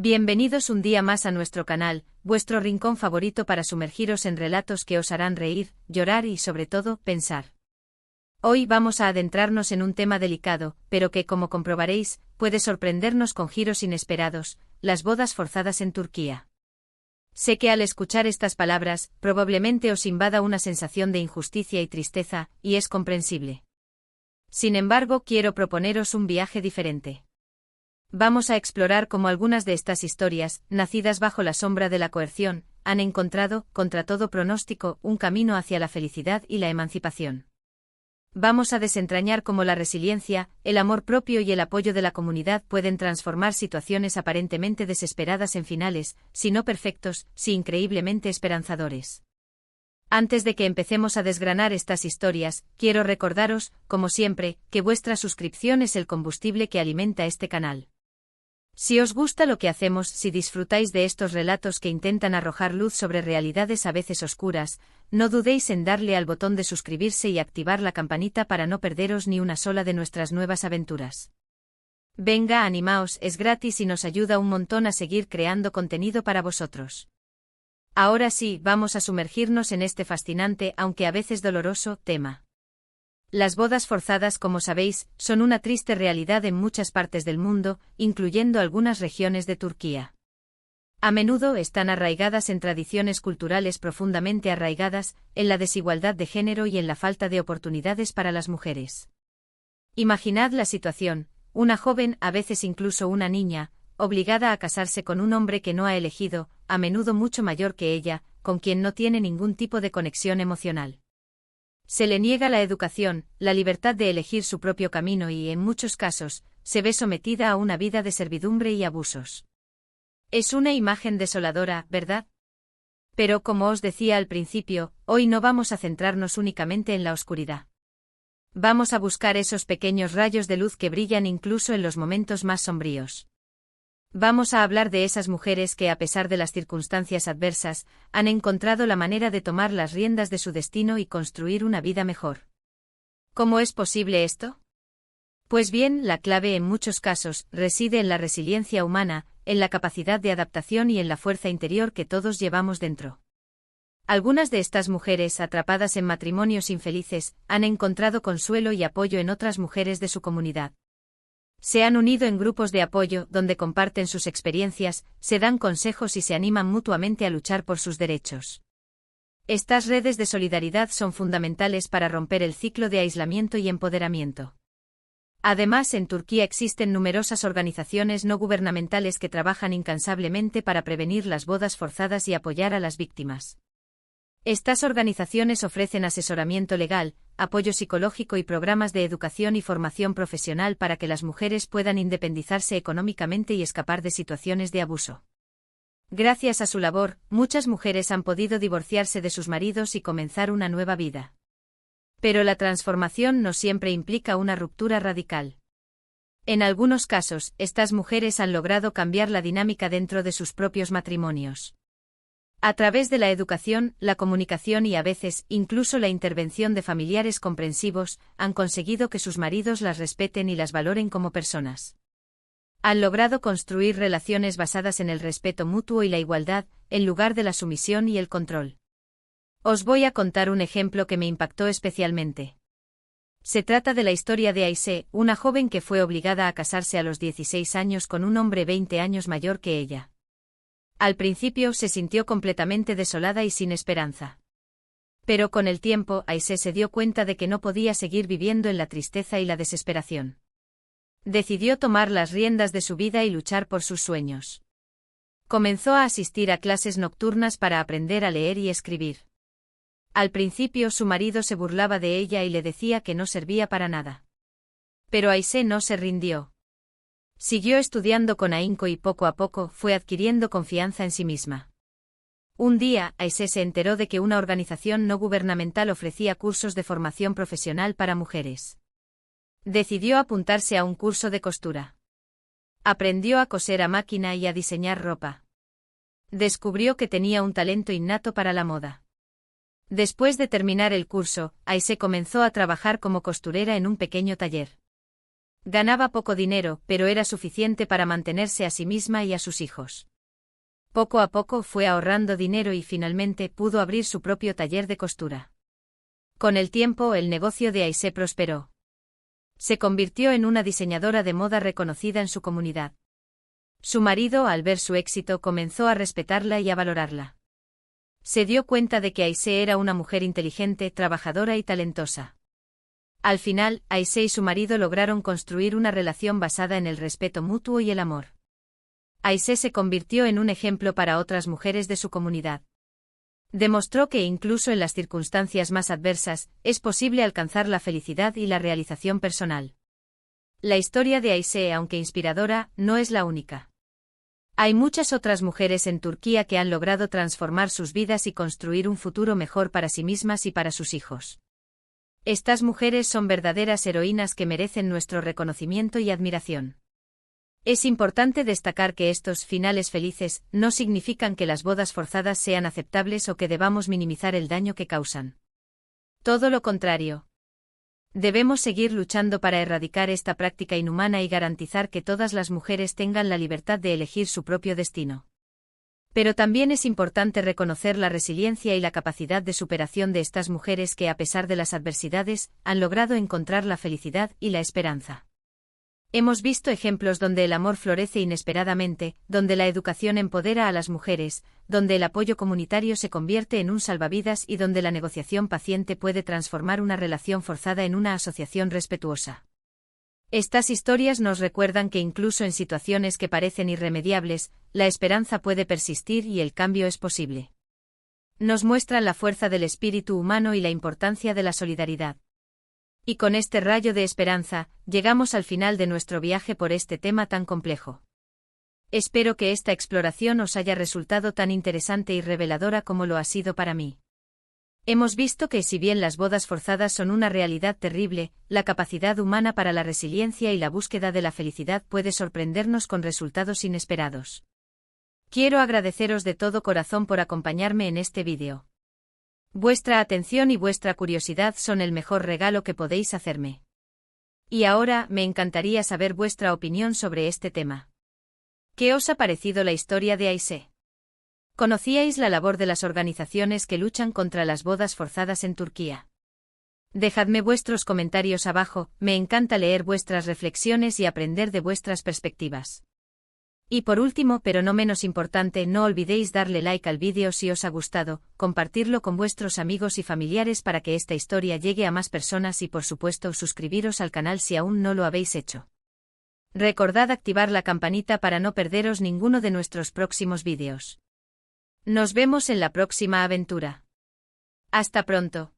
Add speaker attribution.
Speaker 1: Bienvenidos un día más a nuestro canal, vuestro rincón favorito para sumergiros en relatos que os harán reír, llorar y sobre todo, pensar. Hoy vamos a adentrarnos en un tema delicado, pero que como comprobaréis, puede sorprendernos con giros inesperados, las bodas forzadas en Turquía. Sé que al escuchar estas palabras, probablemente os invada una sensación de injusticia y tristeza, y es comprensible. Sin embargo, quiero proponeros un viaje diferente. Vamos a explorar cómo algunas de estas historias, nacidas bajo la sombra de la coerción, han encontrado, contra todo pronóstico, un camino hacia la felicidad y la emancipación. Vamos a desentrañar cómo la resiliencia, el amor propio y el apoyo de la comunidad pueden transformar situaciones aparentemente desesperadas en finales, si no perfectos, sí increíblemente esperanzadores. Antes de que empecemos a desgranar estas historias, quiero recordaros, como siempre, que vuestra suscripción es el combustible que alimenta este canal. Si os gusta lo que hacemos, si disfrutáis de estos relatos que intentan arrojar luz sobre realidades a veces oscuras, no dudéis en darle al botón de suscribirse y activar la campanita para no perderos ni una sola de nuestras nuevas aventuras. Venga, animaos, es gratis y nos ayuda un montón a seguir creando contenido para vosotros. Ahora sí, vamos a sumergirnos en este fascinante, aunque a veces doloroso, tema. Las bodas forzadas, como sabéis, son una triste realidad en muchas partes del mundo, incluyendo algunas regiones de Turquía. A menudo están arraigadas en tradiciones culturales profundamente arraigadas, en la desigualdad de género y en la falta de oportunidades para las mujeres. Imaginad la situación, una joven, a veces incluso una niña, obligada a casarse con un hombre que no ha elegido, a menudo mucho mayor que ella, con quien no tiene ningún tipo de conexión emocional. Se le niega la educación, la libertad de elegir su propio camino y, en muchos casos, se ve sometida a una vida de servidumbre y abusos. Es una imagen desoladora, ¿verdad? Pero como os decía al principio, hoy no vamos a centrarnos únicamente en la oscuridad. Vamos a buscar esos pequeños rayos de luz que brillan incluso en los momentos más sombríos. Vamos a hablar de esas mujeres que, a pesar de las circunstancias adversas, han encontrado la manera de tomar las riendas de su destino y construir una vida mejor. ¿Cómo es posible esto? Pues bien, la clave en muchos casos reside en la resiliencia humana, en la capacidad de adaptación y en la fuerza interior que todos llevamos dentro. Algunas de estas mujeres, atrapadas en matrimonios infelices, han encontrado consuelo y apoyo en otras mujeres de su comunidad. Se han unido en grupos de apoyo, donde comparten sus experiencias, se dan consejos y se animan mutuamente a luchar por sus derechos. Estas redes de solidaridad son fundamentales para romper el ciclo de aislamiento y empoderamiento. Además, en Turquía existen numerosas organizaciones no gubernamentales que trabajan incansablemente para prevenir las bodas forzadas y apoyar a las víctimas. Estas organizaciones ofrecen asesoramiento legal, apoyo psicológico y programas de educación y formación profesional para que las mujeres puedan independizarse económicamente y escapar de situaciones de abuso. Gracias a su labor, muchas mujeres han podido divorciarse de sus maridos y comenzar una nueva vida. Pero la transformación no siempre implica una ruptura radical. En algunos casos, estas mujeres han logrado cambiar la dinámica dentro de sus propios matrimonios. A través de la educación, la comunicación y a veces, incluso la intervención de familiares comprensivos, han conseguido que sus maridos las respeten y las valoren como personas. Han logrado construir relaciones basadas en el respeto mutuo y la igualdad, en lugar de la sumisión y el control. Os voy a contar un ejemplo que me impactó especialmente. Se trata de la historia de Ayse, una joven que fue obligada a casarse a los 16 años con un hombre 20 años mayor que ella. Al principio se sintió completamente desolada y sin esperanza. Pero con el tiempo, Ayse se dio cuenta de que no podía seguir viviendo en la tristeza y la desesperación. Decidió tomar las riendas de su vida y luchar por sus sueños. Comenzó a asistir a clases nocturnas para aprender a leer y escribir. Al principio su marido se burlaba de ella y le decía que no servía para nada. Pero Ayse no se rindió. Siguió estudiando con ahínco y poco a poco fue adquiriendo confianza en sí misma. Un día, Ayse se enteró de que una organización no gubernamental ofrecía cursos de formación profesional para mujeres. Decidió apuntarse a un curso de costura. Aprendió a coser a máquina y a diseñar ropa. Descubrió que tenía un talento innato para la moda. Después de terminar el curso, Ayse comenzó a trabajar como costurera en un pequeño taller. Ganaba poco dinero, pero era suficiente para mantenerse a sí misma y a sus hijos. Poco a poco fue ahorrando dinero y finalmente pudo abrir su propio taller de costura. Con el tiempo el negocio de Aisée prosperó. Se convirtió en una diseñadora de moda reconocida en su comunidad. Su marido, al ver su éxito, comenzó a respetarla y a valorarla. Se dio cuenta de que Aisée era una mujer inteligente, trabajadora y talentosa. Al final, Aisée y su marido lograron construir una relación basada en el respeto mutuo y el amor. Aisée se convirtió en un ejemplo para otras mujeres de su comunidad. Demostró que incluso en las circunstancias más adversas, es posible alcanzar la felicidad y la realización personal. La historia de Aisée, aunque inspiradora, no es la única. Hay muchas otras mujeres en Turquía que han logrado transformar sus vidas y construir un futuro mejor para sí mismas y para sus hijos. Estas mujeres son verdaderas heroínas que merecen nuestro reconocimiento y admiración. Es importante destacar que estos finales felices no significan que las bodas forzadas sean aceptables o que debamos minimizar el daño que causan. Todo lo contrario. Debemos seguir luchando para erradicar esta práctica inhumana y garantizar que todas las mujeres tengan la libertad de elegir su propio destino. Pero también es importante reconocer la resiliencia y la capacidad de superación de estas mujeres que, a pesar de las adversidades, han logrado encontrar la felicidad y la esperanza. Hemos visto ejemplos donde el amor florece inesperadamente, donde la educación empodera a las mujeres, donde el apoyo comunitario se convierte en un salvavidas y donde la negociación paciente puede transformar una relación forzada en una asociación respetuosa. Estas historias nos recuerdan que incluso en situaciones que parecen irremediables, la esperanza puede persistir y el cambio es posible. Nos muestran la fuerza del espíritu humano y la importancia de la solidaridad. Y con este rayo de esperanza, llegamos al final de nuestro viaje por este tema tan complejo. Espero que esta exploración os haya resultado tan interesante y reveladora como lo ha sido para mí. Hemos visto que si bien las bodas forzadas son una realidad terrible, la capacidad humana para la resiliencia y la búsqueda de la felicidad puede sorprendernos con resultados inesperados. Quiero agradeceros de todo corazón por acompañarme en este vídeo. Vuestra atención y vuestra curiosidad son el mejor regalo que podéis hacerme. Y ahora, me encantaría saber vuestra opinión sobre este tema. ¿Qué os ha parecido la historia de Aisée? ¿Conocíais la labor de las organizaciones que luchan contra las bodas forzadas en Turquía? Dejadme vuestros comentarios abajo, me encanta leer vuestras reflexiones y aprender de vuestras perspectivas. Y por último, pero no menos importante, no olvidéis darle like al vídeo si os ha gustado, compartirlo con vuestros amigos y familiares para que esta historia llegue a más personas y por supuesto suscribiros al canal si aún no lo habéis hecho. Recordad activar la campanita para no perderos ninguno de nuestros próximos vídeos. Nos vemos en la próxima aventura. Hasta pronto.